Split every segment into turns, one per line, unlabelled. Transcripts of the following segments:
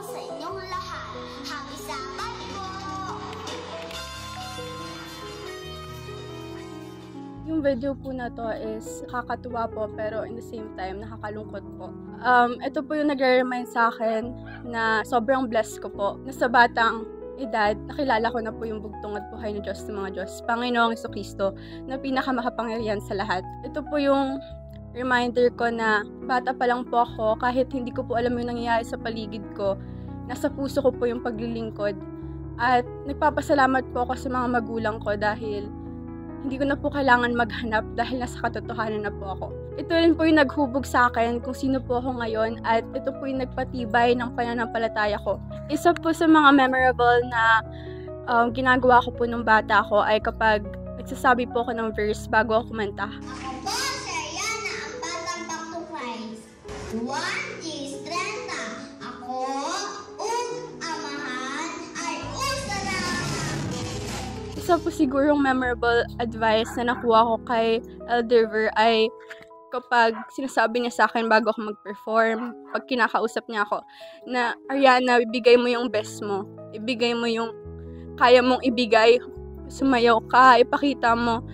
sa inyong lahat. Happy Sabbath po!
Yung video po na to is nakakatuwa po pero in the same time nakakalungkot po. Ito po yung nagre-remind sa akin na sobrang blessed ko po na sa batang edad, nakilala ko na po yung bugtong at buhay ng Diyos ng mga Diyos, Panginoong Jesucristo, na pinakamakapangyarihan sa lahat. Ito po yung reminder ko na bata pa lang po ako, kahit hindi ko po alam yung nangyayari sa paligid ko, nasa puso ko po yung paglilingkod. At nagpapasalamat po ako sa mga magulang ko dahil hindi ko na po kailangan maghanap dahil nasa katotohanan na po ako. Ito rin po yung naghubog sa akin kung sino po ako ngayon at ito po yung nagpatibay ng pananampalataya ko. Isa po sa mga memorable na ginagawa ko po nung bata ako ay kapag nagsasabi po ako ng verse bago ako kumanta.
Ako po si Ariana, ang batang back to Christ. 1 is 30. Ako, amahan, ay usara.
Isa po sigurong memorable advice na nakuha ko kay Elder Ver ay kapag sinasabi niya sa akin bago ako mag-perform, pag kinakausap niya ako, na Ariana, ibigay mo yung best mo. Ibigay mo yung kaya mong ibigay. Sumayaw ka, ipakita mo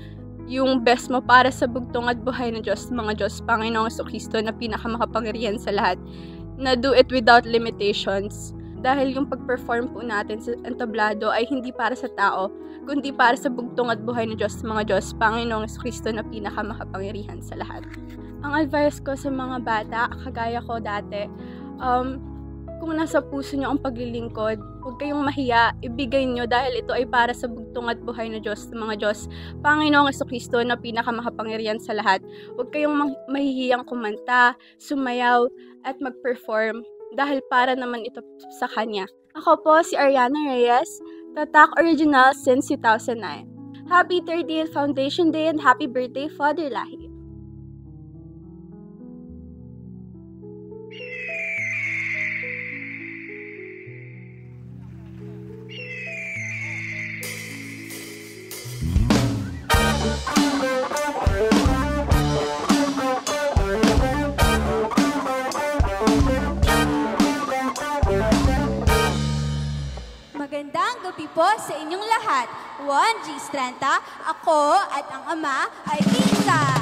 yung best mo para sa bugtong at buhay ng Diyos, mga Diyos, Panginoong Jesucristo na pinakamakapangyarihan sa lahat. Na do it without limitations. Dahil yung pag-perform po natin sa entablado ay hindi para sa tao, kundi para sa bugtong at buhay ng Diyos, mga Diyos, Panginoong Jesucristo na pinakamakapangyarihan sa lahat. Ang advice ko sa mga bata, kagaya ko dati, kung nasa puso nyo ang paglilingkod, huwag kayong mahiya, ibigay nyo dahil ito ay para sa bugtong at buhay ng Diyos, mga Diyos, Panginoong Jesucristo na pinakamakapangyarihan sa lahat. Huwag kayong mahihiyang kumanta, sumayaw, at mag-perform dahil para naman ito sa Kanya. Ako po si Ariana Reyes, Tatak Original since 2009. Happy 30th Foundation Day and happy birthday, Father Lahi.
Magandang gabi po sa inyong lahat. 1 G Strenta, ako at ang ama ay Lisa.